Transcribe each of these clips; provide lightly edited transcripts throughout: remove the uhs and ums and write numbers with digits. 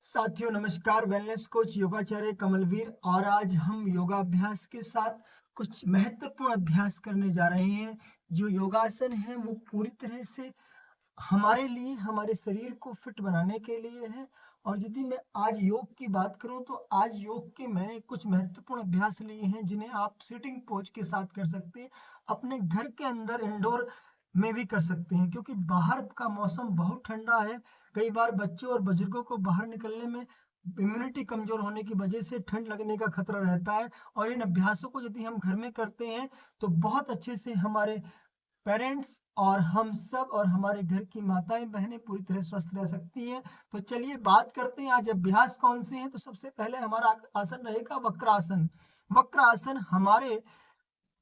साथियों नमस्कार। Wellness coach योगाचार्य Kamalvir और आज हम योगाभ्यास के साथ कुछ महत्वपूर्ण अभ्यास करने जा रहे हैं। जो योगासन है वो पूरी तरह से हमारे लिए, हमारे शरीर को फिट बनाने के लिए है। और यदि मैं आज योग की बात करूं तो आज योग के मैंने कुछ महत्वपूर्ण अभ्यास लिए हैं जिन्हें आप सिटिंग पोज के साथ कर सकते हैं। अपने घर के अंदर इंडोर में भी कर सकते हैं क्योंकि बाहर का मौसम बहुत ठंडा है। कई बार बच्चों और बुजुर्गों को बाहर निकलने में इम्यूनिटी कमजोर होने की वजह से ठंड लगने का खतरा रहता है। और इन अभ्यासों को यदि हम घर में करते हैं तो बहुत अच्छे से हमारे पेरेंट्स और हम सब और हमारे घर की माताएं बहनें पूरी तरह स्वस्थ रह सकती हैं। तो चलिए बात करते हैं आज अभ्यास कौन से हैं। तो सबसे पहले हमारा आसन रहेगा वक्रासन। वक्रासन हमारे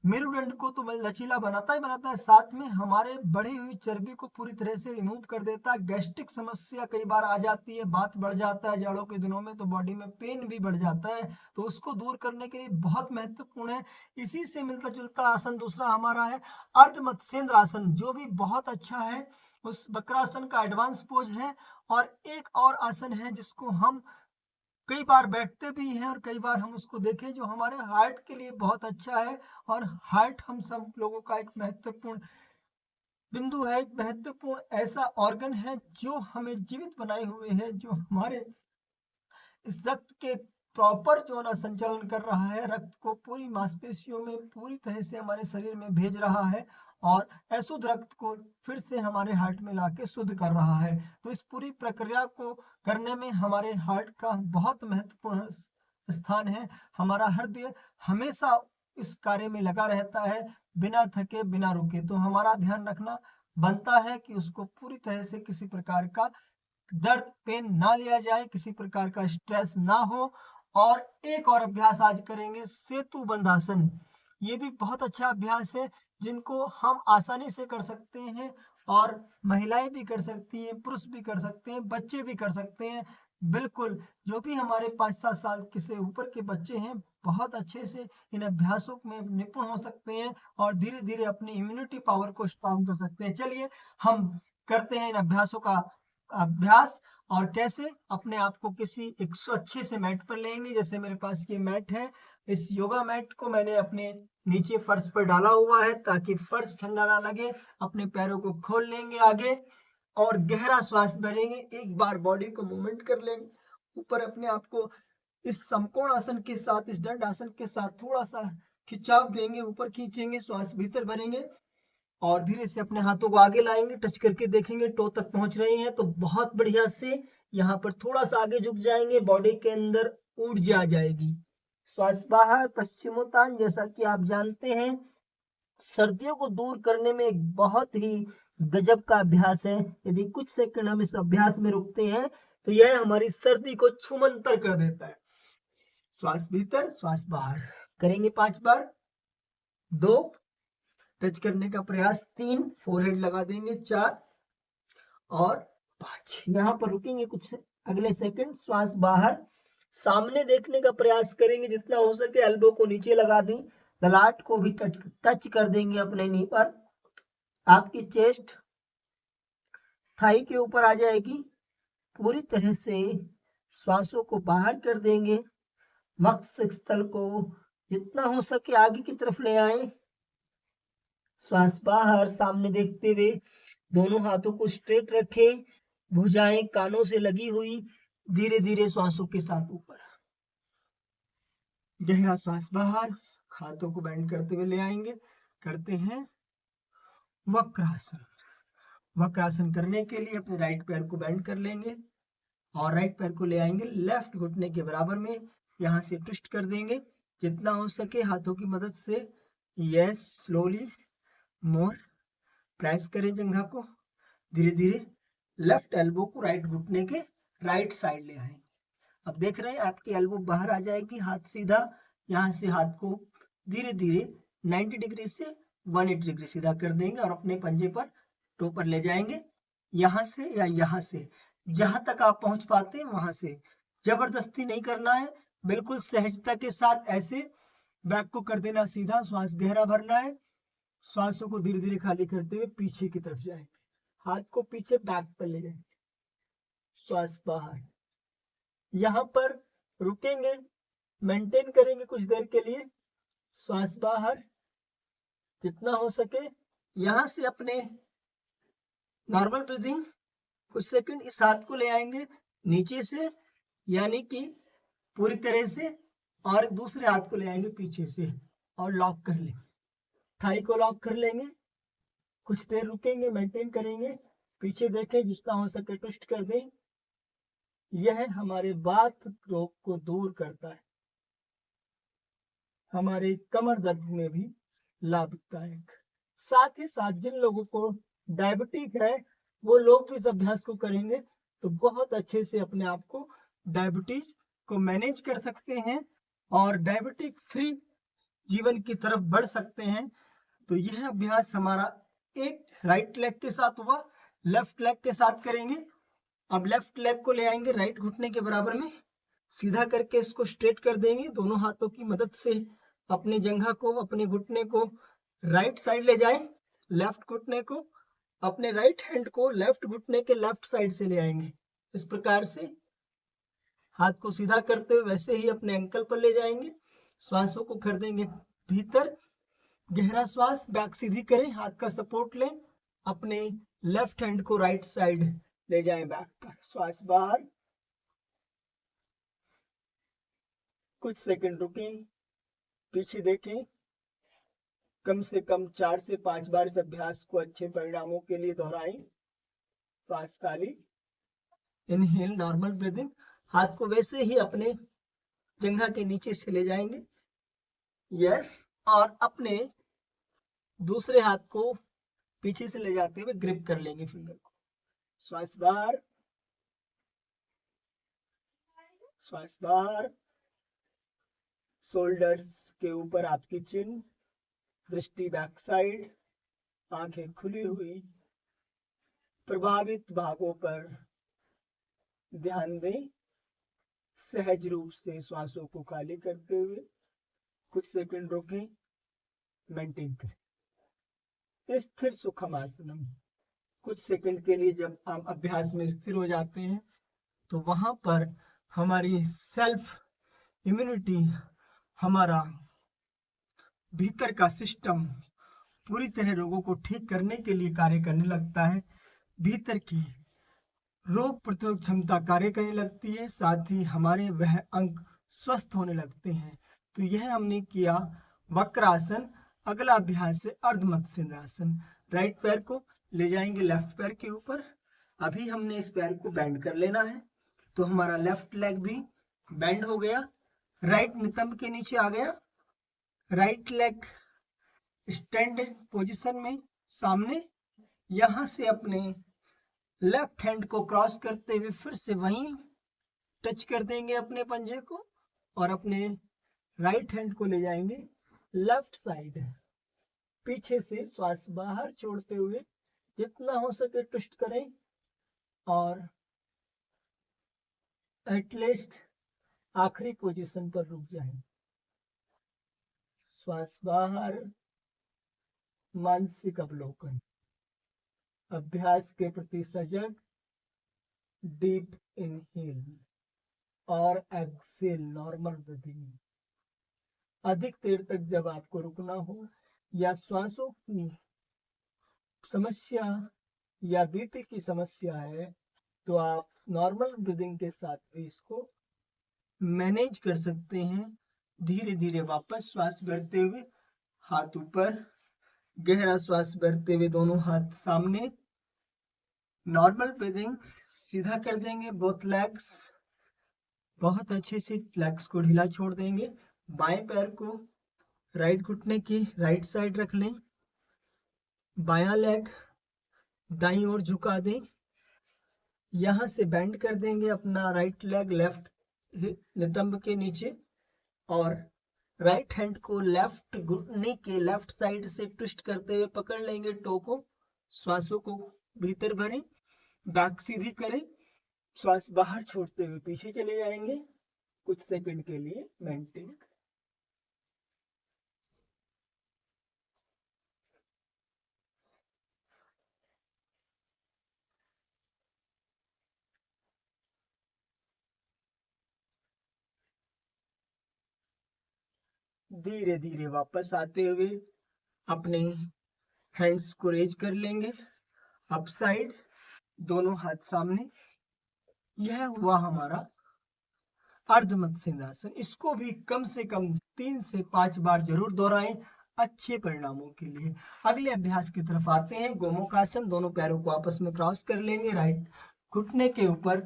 मेरुदंड को तो लचीला बनाता ही बनाता है, साथ में हमारे बढ़ी हुई चर्बी को पूरी तरह से रिमूव कर देता है। गैस्ट्रिक समस्या कई बार आ जाती है, बात बढ़ जाता है जाड़ों के दिनों में, तो बॉडी में पेन भी बढ़ जाता है, तो उसको दूर करने के लिए बहुत महत्वपूर्ण है। इसी से मिलता जुलता आसन दूसरा हमारा है अर्ध मत्स्येंद्र आसन, जो भी बहुत अच्छा है। उस वक्रासन का एडवांस पोज है। और एक और आसन है जिसको हम कई बार बैठते भी हैं और कई बार हम उसको देखें, जो हमारे हार्ट के लिए बहुत अच्छा है। और हार्ट हम सब लोगों का एक महत्वपूर्ण बिंदु है, एक महत्वपूर्ण ऐसा ऑर्गन है जो हमें जीवित बनाए हुए है, जो हमारे इस रक्त के प्रॉपर जो ना संचालन कर रहा है, रक्त को पूरी मांसपेशियों में पूरी तरह से हमारे शरीर में भेज रहा है और अशुद्ध रक्त को फिर से हमारे हार्ट में लाके शुद्ध कर रहा है। तो इस पूरी प्रक्रिया को करने में हमारे हार्ट का बहुत महत्वपूर्ण स्थान है। हमारा हृदय हमेशा इस कार्य में लगा रहता है, बिना थके बिना रुके। तो हमारा ध्यान रखना बनता है कि उसको पूरी तरह से किसी प्रकार का दर्द पेन ना लिया जाए, किसी प्रकार का स्ट्रेस ना हो। और एक और अभ्यास आज करेंगे सेतु बंधासन। ये भी बहुत अच्छा अभ्यास है जिनको हम आसानी से कर सकते हैं और महिलाएं भी कर सकती हैं, पुरुष भी कर सकते हैं, बच्चे भी कर सकते हैं। बिल्कुल, जो भी हमारे 5-7 साल के से ऊपर के बच्चे हैं बहुत अच्छे से इन अभ्यासों में निपुण हो सकते हैं और धीरे धीरे अपनी इम्यूनिटी पावर को स्ट्रॉन्ग कर सकते हैं। चलिए हम करते हैं इन अभ्यासों का अभ्यास। और कैसे अपने आप को किसी एक अच्छे से मैट पर लेंगे, जैसे मेरे पास ये मैट है। इस योगा मैट को मैंने अपने नीचे फर्श पर डाला हुआ है ताकि फर्श ठंडा ना लगे। अपने पैरों को खोल लेंगे आगे और गहरा श्वास भरेंगे। एक बार बॉडी को मूवमेंट कर लेंगे ऊपर, अपने आप को इस समकोण आसन के साथ, इस दंड आसन के साथ थोड़ा सा खिंचाव देंगे, ऊपर खींचेंगे, श्वास भीतर भरेंगे और धीरे से अपने हाथों को आगे लाएंगे, टच करके देखेंगे टो तक पहुंच रहे हैं तो बहुत बढ़िया से यहाँ पर थोड़ा सा आगे झुक जाएंगे, बॉडी के अंदर ऊर्जा आ जाएगी। श्वास बाहर, पश्चिमोत्तान। जैसा कि आप जानते हैं सर्दियों को दूर करने में एक बहुत ही गजब का अभ्यास है। यदि कुछ सेकंड हम इस अभ्यास में रुकते हैं तो यह हमारी सर्दी को छूमंतर कर देता है। श्वास भीतर, श्वास बाहर करेंगे 5 बार। 2, टच करने का प्रयास। 3, फोरहेड लगा देंगे। 4 और 5, यहाँ पर रुकेंगे कुछ अगले सेकंड। श्वास बाहर, सामने देखने का प्रयास करेंगे, जितना हो सके एल्बो को नीचे लगा दें, ललाट को भी टच कर देंगे अपने नी पर। आपकी चेस्ट थाई के ऊपर आ जाएगी। पूरी तरह से श्वासों को बाहर कर देंगे, मस्तिष्क स्थल को जितना हो सके आगे की तरफ ले आए। श्वास बाहर, सामने देखते हुए दोनों हाथों को स्ट्रेट रखें, भुजाएं कानों से लगी हुई, धीरे धीरे श्वासों के साथ ऊपर। गहरा श्वास बाहर, हाथों को बेंड करते हुए ले आएंगे। करते हैं वक्रासन। वक्रासन करने के लिए अपने राइट पैर को बेंड कर लेंगे और राइट पैर को ले आएंगे लेफ्ट घुटने के बराबर में, यहाँ से ट्विस्ट कर देंगे जितना हो सके हाथों की मदद से। यस, स्लोली मोर। प्रेस करें जंघा को, धीरे धीरे लेफ्ट एल्बो को राइट घुटने के राइट साइड ले आएंगे। अब देख रहे हैं आपकी एल्बो बाहर आ जाएगी, हाथ सीधा। यहाँ से हाथ को धीरे धीरे 90 डिग्री से 180 डिग्री सीधा कर देंगे और अपने पंजे पर टो पर ले जाएंगे। यहाँ से या यहाँ से जहां तक आप पहुंच पाते हैं वहां से। जबरदस्ती नहीं करना है, बिल्कुल सहजता के साथ ऐसे बैक को कर देना सीधा। श्वास गहरा भरना है, श्वासों को धीरे धीरे खाली करते हुए पीछे की तरफ जाएंगे, हाथ को पीछे बैक पर ले जाएंगे। श्वास बाहर, यहाँ पर रुकेंगे, मेंटेन करेंगे कुछ देर के लिए, श्वास बाहर जितना हो सके। यहाँ से अपने नॉर्मल ब्रीदिंग कुछ सेकंड इस हाथ को ले आएंगे नीचे से, यानी कि पूरी तरह से, और दूसरे हाथ को ले आएंगे पीछे से और लॉक कर लेंगे, थाई को लॉक कर लेंगे। कुछ देर रुकेंगे, मेंटेन करेंगे, पीछे देखें, जितना हो सके ट्विस्ट कर दें। यह हमारे बात रोग को दूर करता है, हमारे कमर दर्द में भी लाभदायक। साथ ही साथ जिन लोगों को डायबिटीज है वो लोग भी इस अभ्यास को करेंगे तो बहुत अच्छे से अपने आप को डायबिटीज को मैनेज कर सकते हैं और डायबिटिक फ्री जीवन की तरफ बढ़ सकते हैं। तो यह अभ्यास हमारा एक राइट लेग के साथ हुआ, लेफ्ट लेग के साथ करेंगे। अब लेफ्ट लेग को ले आएंगे राइट घुटने के बराबर में, सीधा करके इसको स्ट्रेट कर देंगे। दोनों हाथों की मदद से अपनी जंघा को, अपने घुटने को राइट साइड ले जाएं। लेफ्ट घुटने को, अपने राइट हैंड को लेफ्ट घुटने के लेफ्ट साइड से ले आएंगे। इस प्रकार से हाथ को सीधा करते हुए वैसे ही अपने एंकल पर ले जाएंगे। श्वासों को कर देंगे भीतर, गहरा श्वास, बैक सीधी करें, हाथ का सपोर्ट लें, अपने लेफ्ट हैंड को राइट साइड ले जाएं बैक पर, श्वास बाहर। कुछ सेकंड रुकें, पीछे देखें। कम से कम 4 से 5 बार इस अभ्यास को अच्छे परिणामों के लिए दोहराएं। श्वास खाली, इनहेल, नॉर्मल ब्रीदिंग। हाथ को वैसे ही अपने जंघा के नीचे से ले जाएंगे, यस, और अपने दूसरे हाथ को पीछे से ले जाते हुए ग्रिप कर लेंगे फिंगर को। श्वास बाहर, श्वास बाहर। शोल्डर्स के ऊपर आपकी चिन, दृष्टि बैक साइड, आंखें खुली हुई। प्रभावित भागों पर ध्यान दें, सहज रूप से श्वासों को खाली करते हुए। कुछ सेकंड रोकें, मेंटेन करें। स्थिर सुखम आसनम। कुछ सेकंड के लिए जब हम अभ्यास में स्थिर हो जाते हैं तो वहां पर हमारी सेल्फ इम्यूनिटी, हमारा भीतर का सिस्टम पूरी तरह रोगों को ठीक करने के लिए कार्य करने लगता है। भीतर की रोग प्रतिरोधक क्षमता कार्य करने लगती है, साथ ही हमारे वह अंग स्वस्थ होने लगते हैं। तो यह हमने किया वक्रासन। अगला अभ्यास है अर्धमत्स्येंद्रासन। राइट पैर को ले जाएंगे लेफ्ट पैर के ऊपर। अभी हमने इस पैर को बेंड कर लेना है, तो हमारा लेफ्ट लेग भी बेंड हो गया, राइट नितंब के नीचे आ गया। राइट लेग स्टैंड पोजीशन में सामने, यहां से अपने लेफ्ट हैंड को क्रॉस करते हुए फिर से वहीं टच कर देंगे अपने पंजे को, और अपने राइट हैंड को ले जाएंगे लेफ्ट साइड, पीछे से श्वास बाहर छोड़ते हुए जितना हो सके ट्विस्ट करें और एटलीस्ट आखिरी पोजीशन पर रुक जाएं। श्वास बाहर, मानसिक अवलोकन। अभ्यास के प्रति सजग, डीप इनहेल और एक्सेल, नॉर्मल ब्रीदिंग। अधिक देर तक जब आपको रुकना हो या श्वासों की समस्या या बीपी की समस्या है तो आप नॉर्मल ब्रीदिंग के साथ भी इसको मैनेज कर सकते हैं। धीरे धीरे वापस श्वास भरते हुए हाथ ऊपर, गहरा श्वास भरते हुए दोनों हाथ सामने, नॉर्मल ब्रीदिंग। सीधा कर देंगे बोथ लेग्स, बहुत अच्छे से लेग्स को ढीला छोड़ देंगे। बाएं पैर को राइट घुटने की राइट साइड रख लें, बायां लेग दाईं ओर झुका दें। यहां से बेंड कर देंगे अपना राइट लेग लेफ्ट नितंब के नीचे, और राइट हैंड को लेफ्ट घुटने के लेफ्ट साइड से ट्विस्ट करते हुए पकड़ लेंगे टो को। श्वासों को भीतर भरें, बैक सीधी करें, श्वास बाहर छोड़ते हुए पीछे चले जाएंगे। कुछ सेकंड के लिए मेंटेन। धीरे धीरे वापस आते हुए अपने हैंड्स को रेज कर लेंगे अप साइड, दोनों हाथ सामने। यह हुआ हमारा अर्ध मत्स्येंद्रासन। इसको भी कम से कम 3 से 5 बार जरूर दोहराएं अच्छे परिणामों के लिए। अगले अभ्यास की तरफ आते हैं, गोमुखासन। दोनों पैरों को आपस में क्रॉस कर लेंगे, राइट घुटने के ऊपर,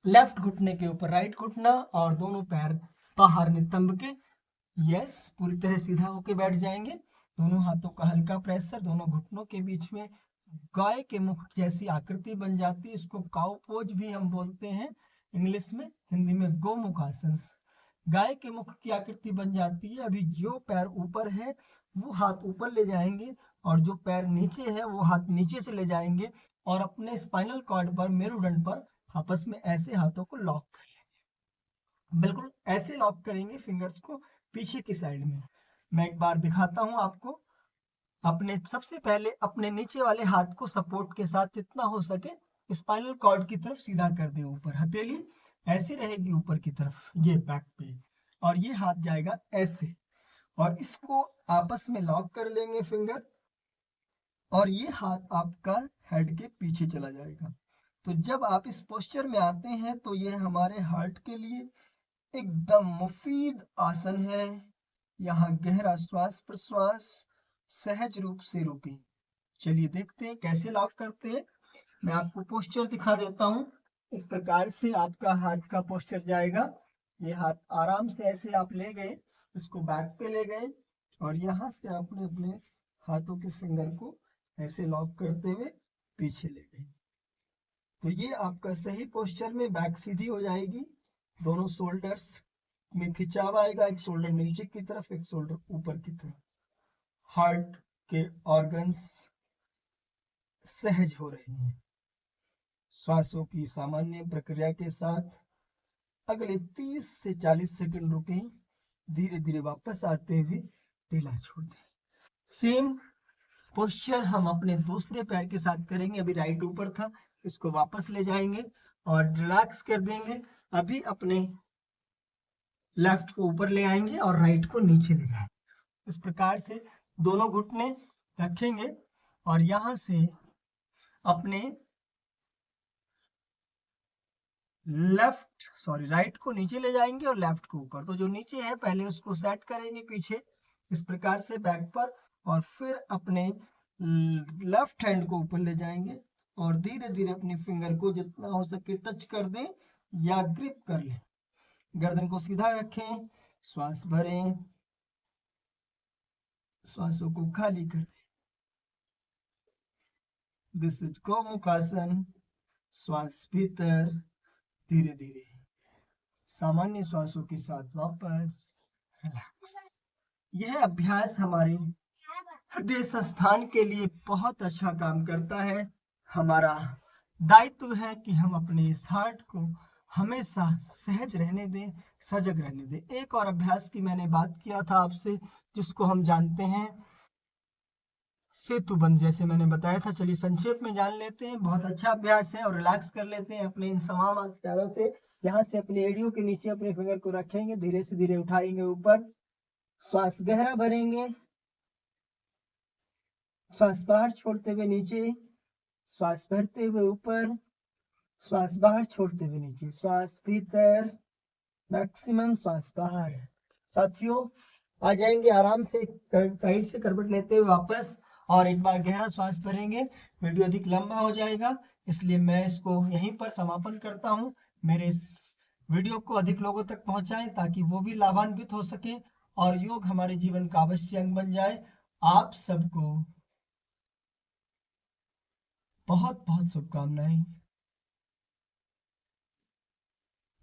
लेफ्ट घुटने के ऊपर राइट घुटना, और दोनों पैर बाहर नितंब के, यस, पूरी तरह सीधा होके बैठ जाएंगे। दोनों हाथों का हल्का प्रेशर, दोनों घुटनों के बीच में गाय के मुख जैसी आकृति बन जाती है। इसको काउ पोज भी हम बोलते हैं इंग्लिश में, हिंदी में गोमुखासन। गाय के मुख की आकृति बन जाती है। अभी जो पैर ऊपर है वो हाथ ऊपर ले जाएंगे, और जो पैर नीचे है वो हाथ नीचे से ले जाएंगे, और अपने स्पाइनल कॉर्ड पर, मेरुदंड पर आपस में ऐसे हाथों को लॉक कर लेंगे। बिल्कुल ऐसे लॉक करेंगे फिंगर्स को पीछे की साइड में। मैं एक बार दिखाता हूं आपको। अपने सबसे पहले अपने नीचे वाले हाथ को सपोर्ट के साथ जितना हो सके स्पाइनल कॉर्ड की तरफ सीधा कर दें ऊपर। हथेली ऐसे रहेगी ऊपर की तरफ, ये बैक पे, और ये हाथ जाएगा ऐसे, और इसको आपस में लॉक कर लेंगे फिंगर, और ये हाथ आपका हेड के पीछे चला जाएगा। तो जब आप इस पोस्चर में आते हैं तो ये हमारे हार्ट के लिए एकदम मुफीद आसन है। यहाँ गहरा श्वास प्रश्वास सहज रूप से रोकें। चलिए देखते हैं कैसे लॉक करते हैं। मैं आपको पोस्चर दिखा देता हूँ। इस प्रकार से आपका हाथ का पोस्चर जाएगा। ये हाथ आराम से ऐसे आप ले गए, इसको बैक पे ले गए, और यहाँ से आपने अपने हाथों के फिंगर को ऐसे लॉक करते हुए पीछे ले गए। तो ये आपका सही पोस्चर में बैक सीधी हो जाएगी, दोनों शोल्डर्स में खिंचाव आएगा, एक शोल्डर नीचे की तरफ, एक शोल्डर ऊपर की तरफ। हार्ट के ऑर्गन्स सहज हो रहे हैं। श्वासों की सामान्य प्रक्रिया के साथ अगले 30 से 40 सेकंड रुकें, धीरे धीरे वापस आते हुए ढीला छोड़ दें। सेम पोस्चर हम अपने दूसरे पैर के साथ करेंगे। अभी राइट ऊपर था, इसको वापस ले जाएंगे और रिलैक्स कर देंगे। अभी अपने लेफ्ट को ऊपर ले आएंगे और राइट को नीचे ले जाएंगे। इस प्रकार से दोनों घुटने रखेंगे, और यहां से अपने राइट को नीचे ले जाएंगे और लेफ्ट को ऊपर। तो जो नीचे है पहले उसको सेट करेंगे पीछे इस प्रकार से बैक पर, और फिर अपने लेफ्ट हैंड को ऊपर ले जाएंगे, और धीरे धीरे अपने फिंगर को जितना हो सके टच कर दें या ग्रिप कर लें। गर्दन को सीधा रखें, श्वास भरें, श्वासों को खाली कर दें। This is Gomukhasana. श्वास भीतर, धीरे धीरे सामान्य श्वासों के साथ वापस रिलैक्स। यह अभ्यास हमारे हृदय संस्थान के लिए बहुत अच्छा काम करता है। हमारा दायित्व है कि हम अपने इस हार्ट को हमेशा सहज रहने दें, सजग रहने दें। एक और अभ्यास की मैंने बात किया था आपसे, जिसको हम जानते हैं सेतुबंध, जैसे मैंने बताया था। चलिए संक्षेप में जान लेते हैं। बहुत अच्छा अभ्यास है, और रिलैक्स कर लेते हैं अपने इन तमाम आसनों से। यहाँ से अपनी एड़ियों के नीचे अपने फिंगर को रखेंगे, धीरे से धीरे उठाएंगे ऊपर, श्वास गहरा भरेंगे, श्वास बाहर छोड़ते हुए नीचे, श्वास भरते हुए ऊपर, श्वास बाहर छोड़ते हुए नीचे, श्वास भीतर, मैक्सिमम श्वास बाहर। साथियों आ जाएंगे आराम से, साइड से करवट लेते हुए वापस, और एक बार गहरा श्वास भरेंगे। वीडियो अधिक लंबा हो जाएगा, इसलिए मैं इसको यहीं पर समापन करता हूँ। मेरे इस वीडियो को अधिक लोगों तक पहुंचाएं ताकि वो भी लाभान्वित हो सके और योग हमारे जीवन का अवश्य अंग बन जाए। आप सबको बहुत बहुत शुभकामनाएं।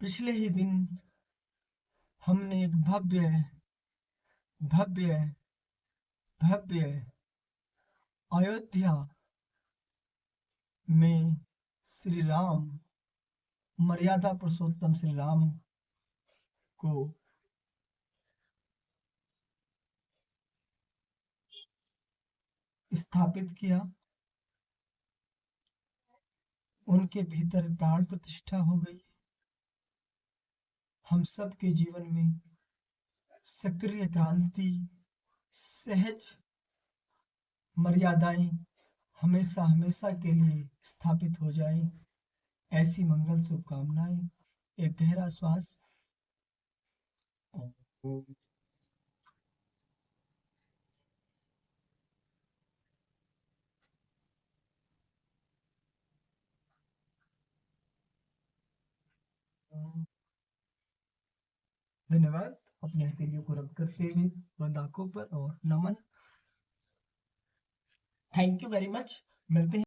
पिछले ही दिन हमने एक भव्य भव्य भव्य अयोध्या में श्री राम, मर्यादा पुरुषोत्तम श्री राम को स्थापित किया। उनके भीतर प्राण प्रतिष्ठा हो गई। हम सब के जीवन में सक्रिय क्रांति, सहज मर्यादाएं हमेशा हमेशा के लिए स्थापित हो जाएं। ऐसी मंगल शुभकामनाएं। एक गहरा श्वास। धन्यवाद। अपने हथेलियों को रब करते हुए बंद आंखों पर और नमन। Thank you very much. मिलते हैं।